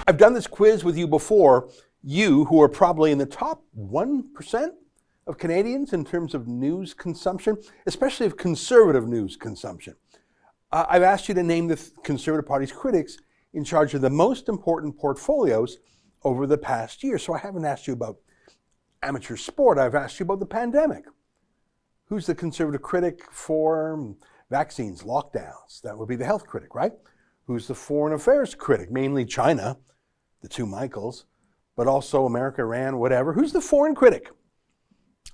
I've done this quiz with you before. You, who are probably in the top 1% of Canadians in terms of news consumption, especially of conservative news consumption. I've asked you to name the Conservative Party's critics in charge of the most important portfolios over the past year. So I haven't asked you about amateur sport. I've asked you about the pandemic. Who's the Conservative critic for vaccines, lockdowns? That would be the health critic, right? Who's the foreign affairs critic? Mainly China, the two Michaels, but also America, Iran, whatever. Who's the foreign critic?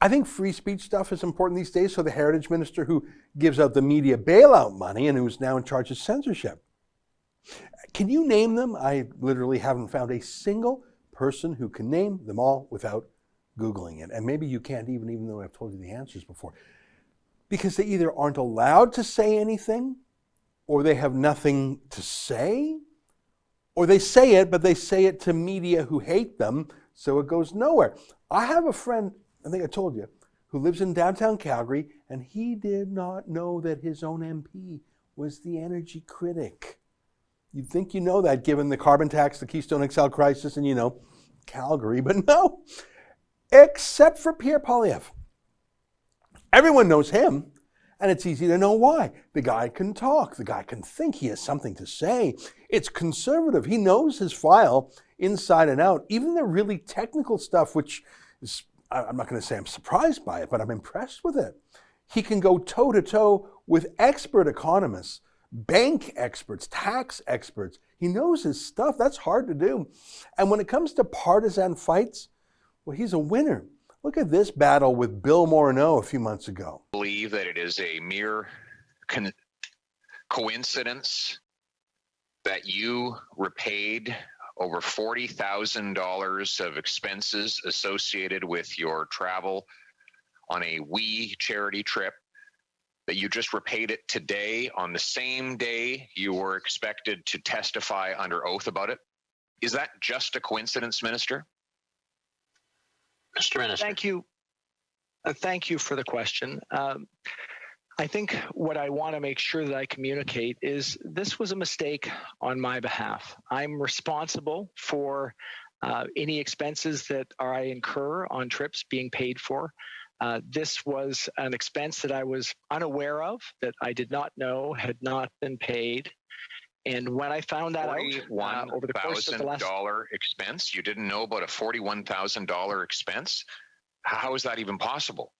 I think free speech stuff is important these days, so the heritage minister who gives out the media bailout money and who's now in charge of censorship. Can you name them? I literally haven't found a single person who can name them all without Googling it. And maybe you can't even though I've told you the answers before. Because they either aren't allowed to say anything, or they have nothing to say, or they say it, but they say it to media who hate them, so it goes nowhere. I have a friend, I think I told you, who lives in downtown Calgary, and he did not know that his own MP was the energy critic. You'd think you know that given the carbon tax, the Keystone XL crisis, and Calgary, but no, except for Pierre Poilievre. Everyone knows him, and it's easy to know why. The guy can talk, the guy can think, he has something to say. It's conservative, he knows his file inside and out, even the really technical stuff, which is, I'm not going to say I'm surprised by it, but I'm impressed with it. He can go toe-to-toe with expert economists, bank experts, tax experts. He knows his stuff. That's hard to do. And when it comes to partisan fights, well, he's a winner. Look at this battle with Bill Morneau a few months ago. I believe that it is a mere coincidence that you repaid over $40,000 of expenses associated with your travel on a WE charity trip, that you just repaid it today on the same day you were expected to testify under oath about it. Is that just a coincidence, Minister? Mr. Minister. Thank you. Thank you for the question. I think what I want to make sure that I communicate is this was a mistake on my behalf. I'm responsible for any expenses that I incur on trips being paid for. This was an expense that I was unaware of, that I did not know had not been paid. And when I found that out over the course of the last $41,000 expense, you didn't know about a $41,000 expense? How is that even possible?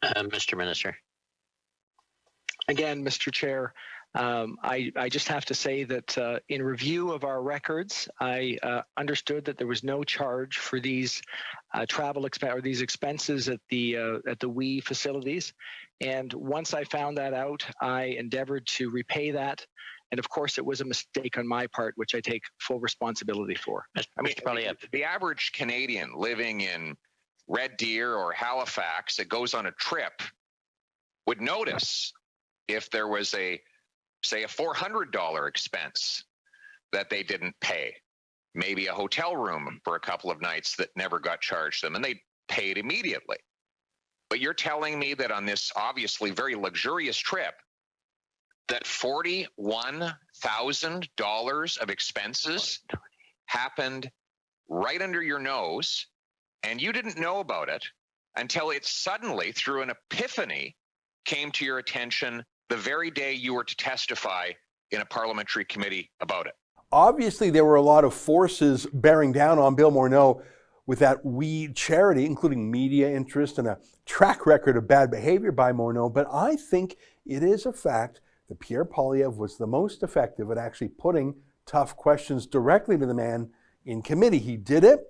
Mr. Minister. Again, Mr. Chair, I just have to say that in review of our records, I understood that there was no charge for these these expenses at the WE facilities. And once I found that out, I endeavored to repay that. And of course, it was a mistake on my part, which I take full responsibility for. Mr. Poilievre, the average Canadian living in Red Deer or Halifax that goes on a trip would notice if there was say a $400 expense that they didn't pay, maybe a hotel room for a couple of nights that never got charged them, and they paid immediately. But you're telling me that on this obviously very luxurious trip, that $41,000 of expenses happened right under your nose, and you didn't know about it until it suddenly, through an epiphany, came to your attention the very day you were to testify in a parliamentary committee about it. Obviously, there were a lot of forces bearing down on Bill Morneau with that WE charity, including media interest and a track record of bad behavior by Morneau. But I think it is a fact that Pierre Poilievre was the most effective at actually putting tough questions directly to the man in committee. He did it,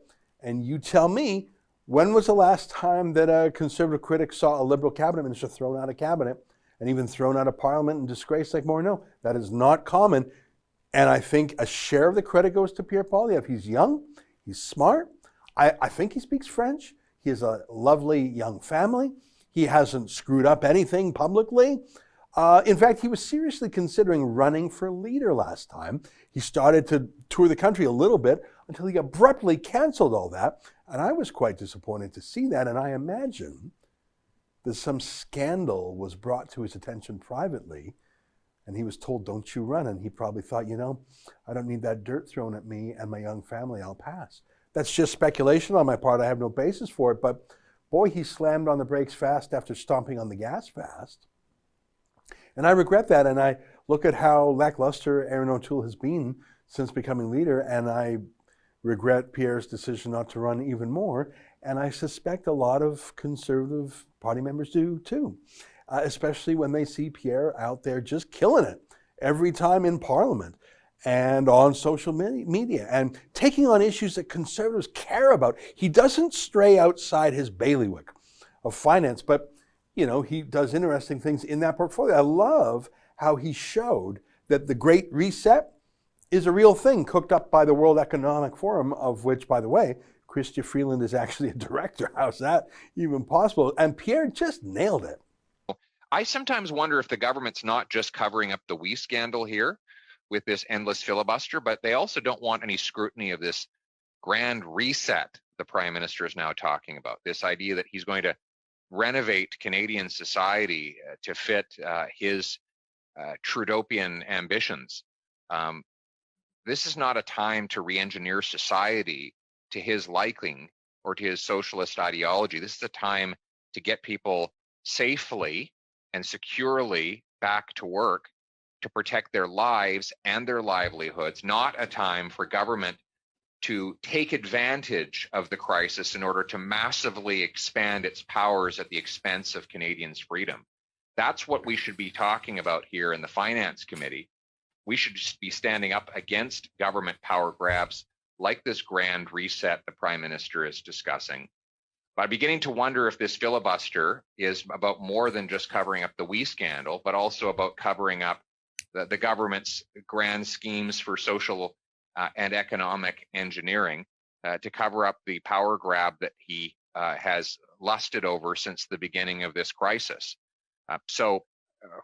and you tell me, when was the last time that a Conservative critic saw a Liberal cabinet minister thrown out of cabinet and even thrown out of Parliament in disgrace like Morneau? That is not common. And I think a share of the credit goes to Pierre Poilievre. He's young, he's smart. I think he speaks French. He has a lovely young family. He hasn't screwed up anything publicly. In fact, he was seriously considering running for leader last time. He started to tour the country a little bit until he abruptly canceled all that. And I was quite disappointed to see that. And I imagine that some scandal was brought to his attention privately. and he was told, don't you run. And he probably thought, I don't need that dirt thrown at me and my young family. I'll pass. That's just speculation on my part. I have no basis for it. But boy, he slammed on the brakes fast after stomping on the gas fast. And I regret that. And I look at how lackluster Erin O'Toole has been since becoming leader. And I regret Pierre's decision not to run even more. And I suspect a lot of Conservative Party members do too. Especially when they see Pierre out there just killing it every time in Parliament and on social media and taking on issues that Conservatives care about. He doesn't stray outside his bailiwick of finance, but he does interesting things in that portfolio. I love how he showed that the Great Reset is a real thing cooked up by the World Economic Forum, of which, by the way, Chrystia Freeland is actually a director. How's that even possible? And Pierre just nailed it. I sometimes wonder if the government's not just covering up the WE scandal here with this endless filibuster, but they also don't want any scrutiny of this grand reset the Prime Minister is now talking about. This idea that he's going to renovate Canadian society to fit his Trudeaupian ambitions. This is not a time to re-engineer society to his liking or to his socialist ideology. This is a time to get people safely and securely back to work to protect their lives and their livelihoods, not a time for government to take advantage of the crisis in order to massively expand its powers at the expense of Canadians' freedom. That's what we should be talking about here in the Finance Committee. We should just be standing up against government power grabs like this grand reset the Prime Minister is discussing. But I'm beginning to wonder if this filibuster is about more than just covering up the WE scandal, but also about covering up the government's grand schemes for social and economic engineering to cover up the power grab that he has lusted over since the beginning of this crisis.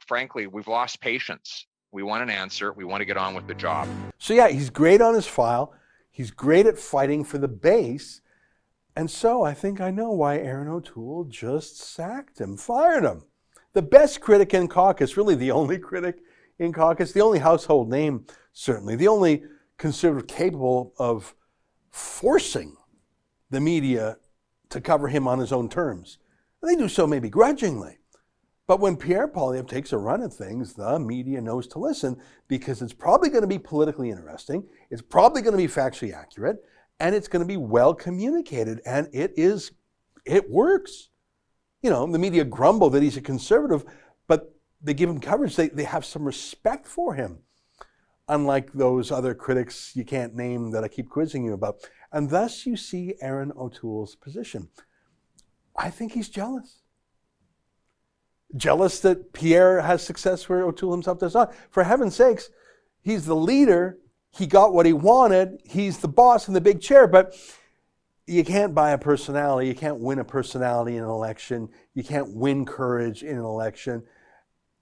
Frankly, we've lost patience. We want an answer. We want to get on with the job. So yeah, he's great on his file. He's great at fighting for the base. And so I think I know why Erin O'Toole just sacked him, fired him. The best critic in caucus, really the only critic in caucus, the only household name, certainly, the only Conservative capable of forcing the media to cover him on his own terms. And they do so maybe grudgingly. But when Pierre Poilievre takes a run at things, the media knows to listen because it's probably going to be politically interesting, it's probably going to be factually accurate, and it's going to be well communicated, and it works. The media grumble that he's a Conservative, but they give him coverage. They have some respect for him, unlike those other critics you can't name that I keep quizzing you about. And thus you see Erin O'Toole's position. I think he's jealous. Jealous that Pierre has success where O'Toole himself does not. For heaven's sakes, he's the leader. He got what he wanted. He's the boss in the big chair, but you can't buy a personality. You can't win a personality in an election. You can't win courage in an election.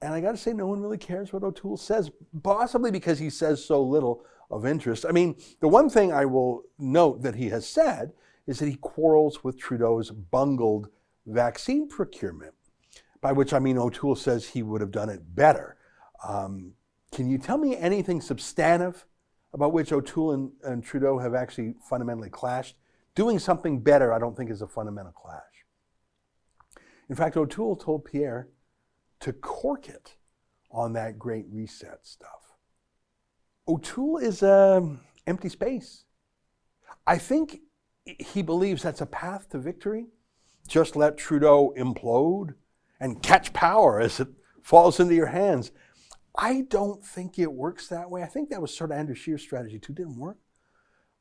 And I got to say, no one really cares what O'Toole says, possibly because he says so little of interest. I mean, the one thing I will note that he has said is that he quarrels with Trudeau's bungled vaccine procurement, by which I mean O'Toole says he would have done it better. Can you tell me anything substantive about which O'Toole and Trudeau have actually fundamentally clashed? Doing something better, I don't think, is a fundamental clash. In fact, O'Toole told Pierre to cork it on that Great Reset stuff. O'Toole is an empty space. I think he believes that's a path to victory. Just let Trudeau implode and catch power as it falls into your hands. I don't think it works that way. I think that was sort of Andrew Scheer's strategy too. It didn't work.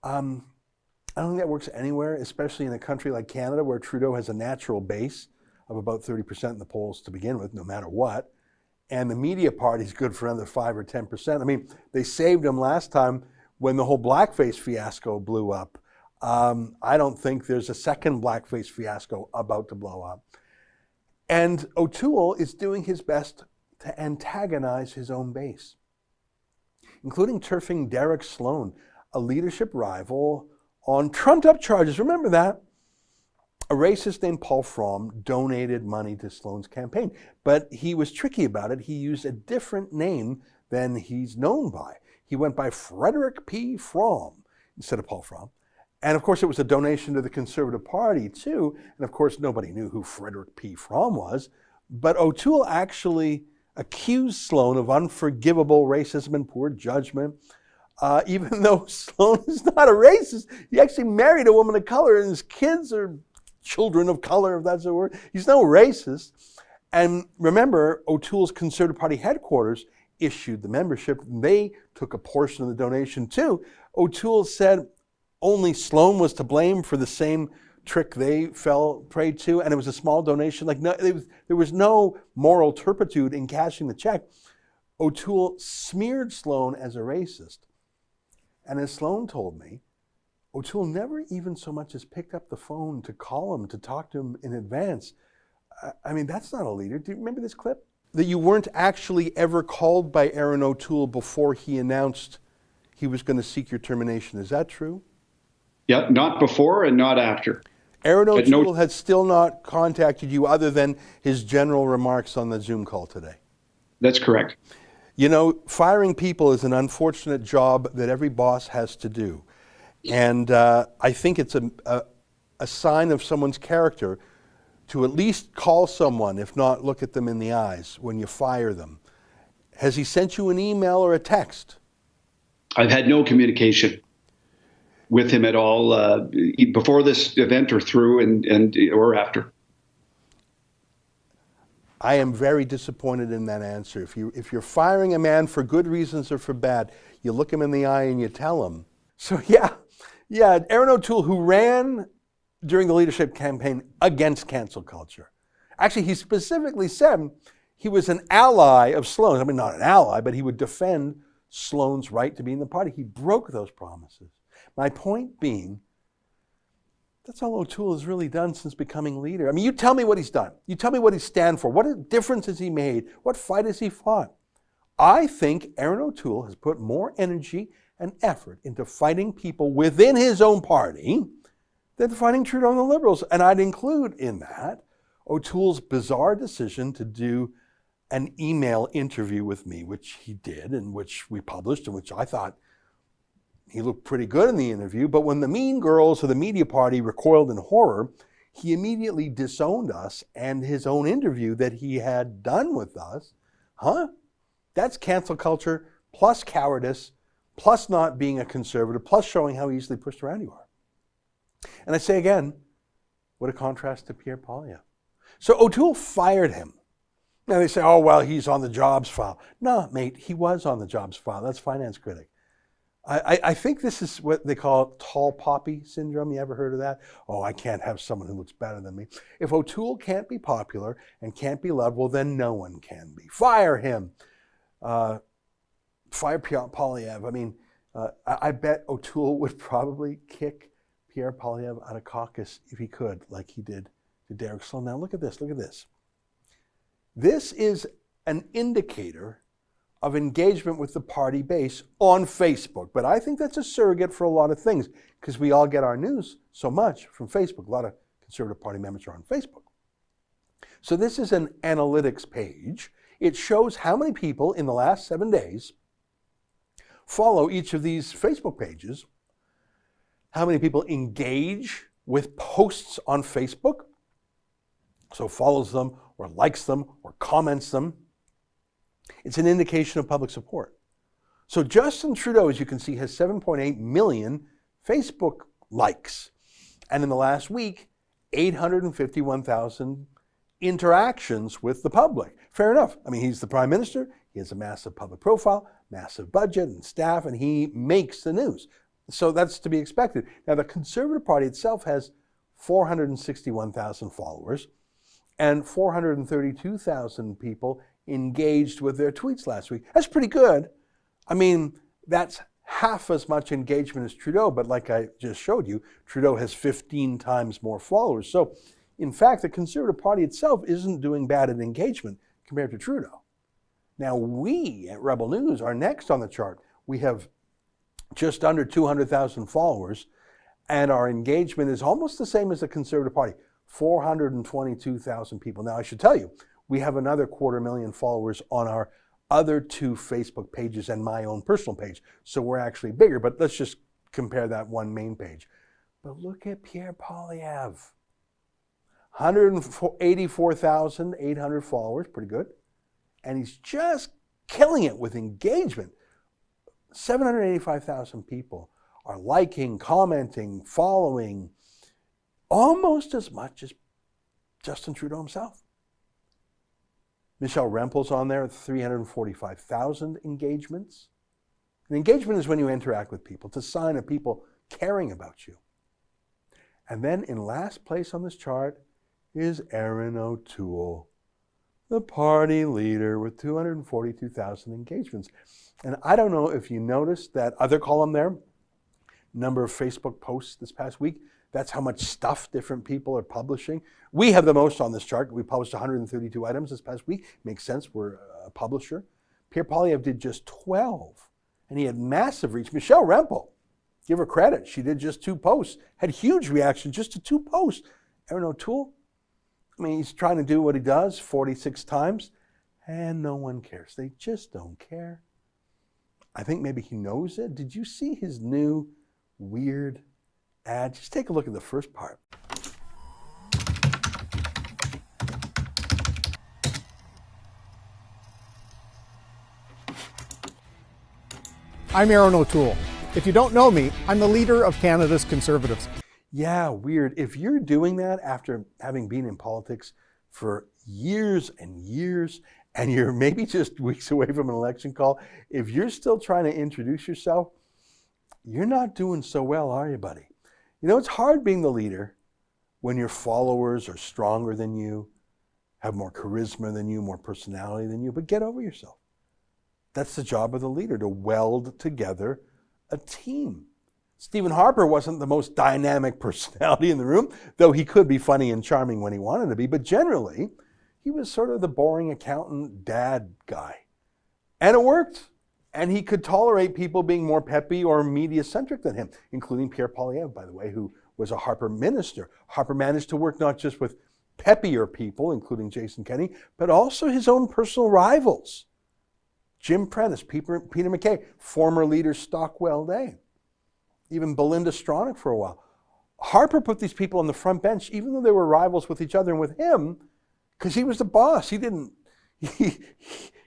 I don't think that works anywhere, especially in a country like Canada where Trudeau has a natural base of about 30% in the polls to begin with, no matter what. And the media party's good for another 5 or 10%. I mean, they saved him last time when the whole blackface fiasco blew up. I don't think there's a second blackface fiasco about to blow up. And O'Toole is doing his best to antagonize his own base, including turfing Derek Sloan, a leadership rival, on trumped-up charges. Remember that? A racist named Paul Fromm donated money to Sloan's campaign, but he was tricky about it. He used a different name than he's known by. He went by Frederick P. Fromm instead of Paul Fromm. And of course, it was a donation to the Conservative Party too. And of course, nobody knew who Frederick P. Fromm was. But O'Toole actually accused Sloan of unforgivable racism and poor judgment, even though Sloan is not a racist. He actually married a woman of color, and his kids are children of color, if that's a word. He's no racist. And remember, O'Toole's Conservative Party headquarters issued the membership. They took a portion of the donation too. O'Toole said only Sloan was to blame for the same trick they fell prey to, and it was a small donation. Like, no, there was no moral turpitude in cashing the check. O'Toole smeared Sloan as a racist. And as Sloan told me, O'Toole never even so much as picked up the phone to call him, to talk to him in advance. I mean, that's not a leader. Do you remember this clip? That you weren't actually ever called by Erin O'Toole before he announced he was going to seek your termination. Is that true? Yep, not before and not after. Erin O'Toole had still not contacted you other than his general remarks on the Zoom call today. That's correct. You know, firing people is an unfortunate job that every boss has to do. And I think it's a sign of someone's character to at least call someone, if not look at them in the eyes when you fire them. Has he sent you an email or a text? I've had no communication with him at all before this event or through and or after. I am very disappointed in that answer. If you're firing a man for good reasons or for bad, you look him in the eye and you tell him. So yeah, Erin O'Toole, who ran during the leadership campaign against cancel culture. Actually, he specifically said he was an ally of Sloan. I mean, not an ally, but he would defend Sloan's right to be in the party. He broke those promises. My point being, that's all O'Toole has really done since becoming leader. I mean, you tell me what he's done. You tell me what he stands for. What difference has he made? What fight has he fought? I think Erin O'Toole has put more energy and effort into fighting people within his own party than fighting Trudeau and the Liberals. And I'd include in that O'Toole's bizarre decision to do an email interview with me, which he did and which we published and which I thought he looked pretty good in the interview. But when the mean girls of the media party recoiled in horror, he immediately disowned us and his own interview that he had done with us. That's cancel culture plus cowardice plus not being a conservative plus showing how easily pushed around you are. And I say again, what a contrast to Pierre Poilievre. So O'Toole fired him. Now they say, oh, well, he's on the jobs file. No, mate, he was on the jobs file. That's finance critic. I think this is what they call tall poppy syndrome. You ever heard of that? Oh, I can't have someone who looks better than me. If O'Toole can't be popular and can't be loved, well, then no one can be. Fire him. Fire Pierre Poilievre. I mean, I bet O'Toole would probably kick Pierre Poilievre out of caucus if he could, like he did to Derek Sloan. Now look at this, look at this. This is an indicator of engagement with the party base on Facebook. But I think that's a surrogate for a lot of things because we all get our news so much from Facebook. A lot of Conservative Party members are on Facebook. So this is an analytics page. It shows how many people in the last 7 days follow each of these Facebook pages, how many people engage with posts on Facebook, so follows them or likes them or comments them. It's an indication of public support. So Justin Trudeau, as you can see, has 7.8 million Facebook likes. And in the last week, 851,000 interactions with the public. Fair enough. I mean, he's the Prime Minister. He has a massive public profile, massive budget and staff, and he makes the news. So that's to be expected. Now, the Conservative Party itself has 461,000 followers and 432,000 people engaged with their tweets last week. That's pretty good. I mean, that's half as much engagement as Trudeau, but like I just showed you, Trudeau has 15 times more followers. So, in fact, the Conservative Party itself isn't doing bad at engagement compared to Trudeau. Now, we at Rebel News are next on the chart. We have just under 200,000 followers, and our engagement is almost the same as the Conservative Party, 422,000 people. Now, I should tell you, we have another 250,000 followers on our other 2 Facebook pages and my own personal page. So we're actually bigger, but let's just compare that one main page. But look at Pierre Poilievre. 184,800 followers, pretty good. And he's just killing it with engagement. 785,000 people are liking, commenting, following, almost as much as Justin Trudeau himself. Michelle Rempel's on there at 345,000 engagements. And engagement is when you interact with people. It's a sign of people caring about you. And then in last place on this chart is Erin O'Toole, the party leader with 242,000 engagements. And I don't know if you noticed that other column there, number of Facebook posts this past week. That's how much stuff different people are publishing. We have the most on this chart. We published 132 items this past week. Makes sense, we're a publisher. Pierre Poilievre did just 12, and he had massive reach. Michelle Rempel, give her credit. She did just 2 posts, had huge reaction just to 2 posts. Erin O'Toole, I mean, he's trying to do what he does 46 times, and no one cares. They just don't care. I think maybe he knows it. Did you see his new weird ad? Just take a look at the first part. I'm Erin O'Toole. If you don't know me, I'm the leader of Canada's Conservatives. Yeah, weird. If you're doing that after having been in politics for years and years, and you're maybe just weeks away from an election call, if you're still trying to introduce yourself, you're not doing so well, are you, buddy? You know, it's hard being the leader when your followers are stronger than you, have more charisma than you, more personality than you, but get over yourself. That's the job of the leader, to weld together a team. Stephen Harper wasn't the most dynamic personality in the room, though he could be funny and charming when he wanted to be, but generally, he was sort of the boring accountant dad guy. And it worked. And he could tolerate people being more peppy or media-centric than him, including Pierre Poilievre, by the way, who was a Harper minister. Harper managed to work not just with peppier people, including Jason Kenney, but also his own personal rivals. Jim Prentice, Peter MacKay, former leader Stockwell Day, even Belinda Stronach for a while. Harper put these people on the front bench, even though they were rivals with each other and with him, because he was the boss. He didn't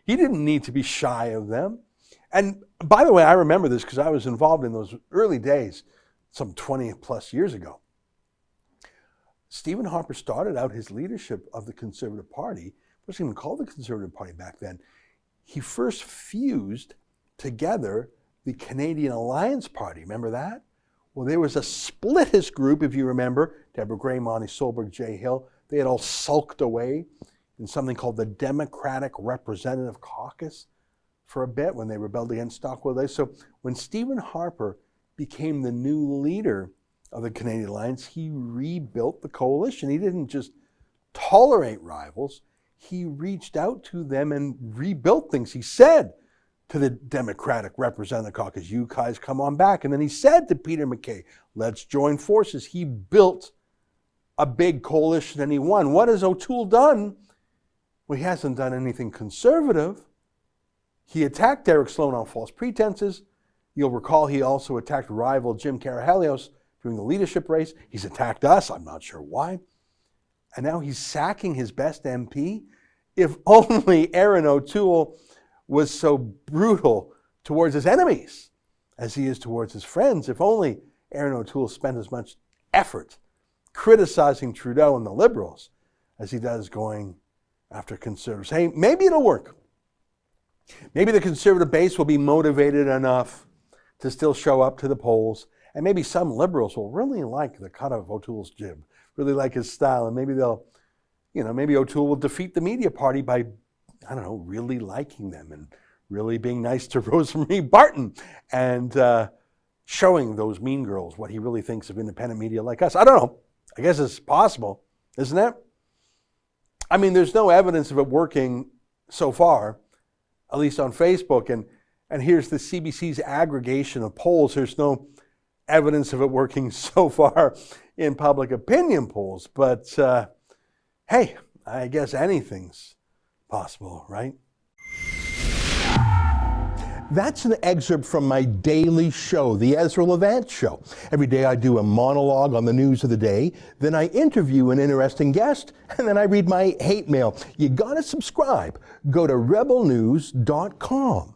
need to be shy of them. And by the way, I remember this because I was involved in those early days, some 20 plus years ago. Stephen Harper started out his leadership of the Conservative Party. It wasn't even called the Conservative Party back then. He first fused together the Canadian Alliance Party. Remember that? Well, there was a splittist group, if you remember, Deborah Gray, Monty Solberg, Jay Hill. They had all sulked away in something called the Democratic Representative Caucus for a bit when they rebelled against Stockwell Day. So when Stephen Harper became the new leader of the Canadian Alliance, he rebuilt the coalition. He didn't just tolerate rivals. He reached out to them and rebuilt things. He said to the Democratic Representative Caucus, you guys come on back. And then he said to Peter MacKay, let's join forces. He built a big coalition and he won. What has O'Toole done? Well, he hasn't done anything conservative. He attacked Derek Sloan on false pretenses. You'll recall he also attacked rival Jim Karahalios during the leadership race. He's attacked us. I'm not sure why. And now he's sacking his best MP. If only Erin O'Toole was so brutal towards his enemies as he is towards his friends. If only Erin O'Toole spent as much effort criticizing Trudeau and the Liberals as he does going after Conservatives. Hey, maybe it'll work. Maybe the Conservative base will be motivated enough to still show up to the polls, and maybe some Liberals will really like the cut of O'Toole's jib, really like his style, and maybe they'll, maybe O'Toole will defeat the media party by, really liking them and really being nice to Rosemary Barton and showing those mean girls what he really thinks of independent media like us. I don't know. I guess it's possible, isn't it? I mean, there's no evidence of it working so far, at least on Facebook. And here's the CBC's aggregation of polls. There's no evidence of it working so far in public opinion polls. But hey, I guess anything's possible, right? That's an excerpt from my daily show, the Ezra Levant Show. Every day I do a monologue on the news of the day, then I interview an interesting guest, and then I read my hate mail. You gotta subscribe. Go to rebelnews.com.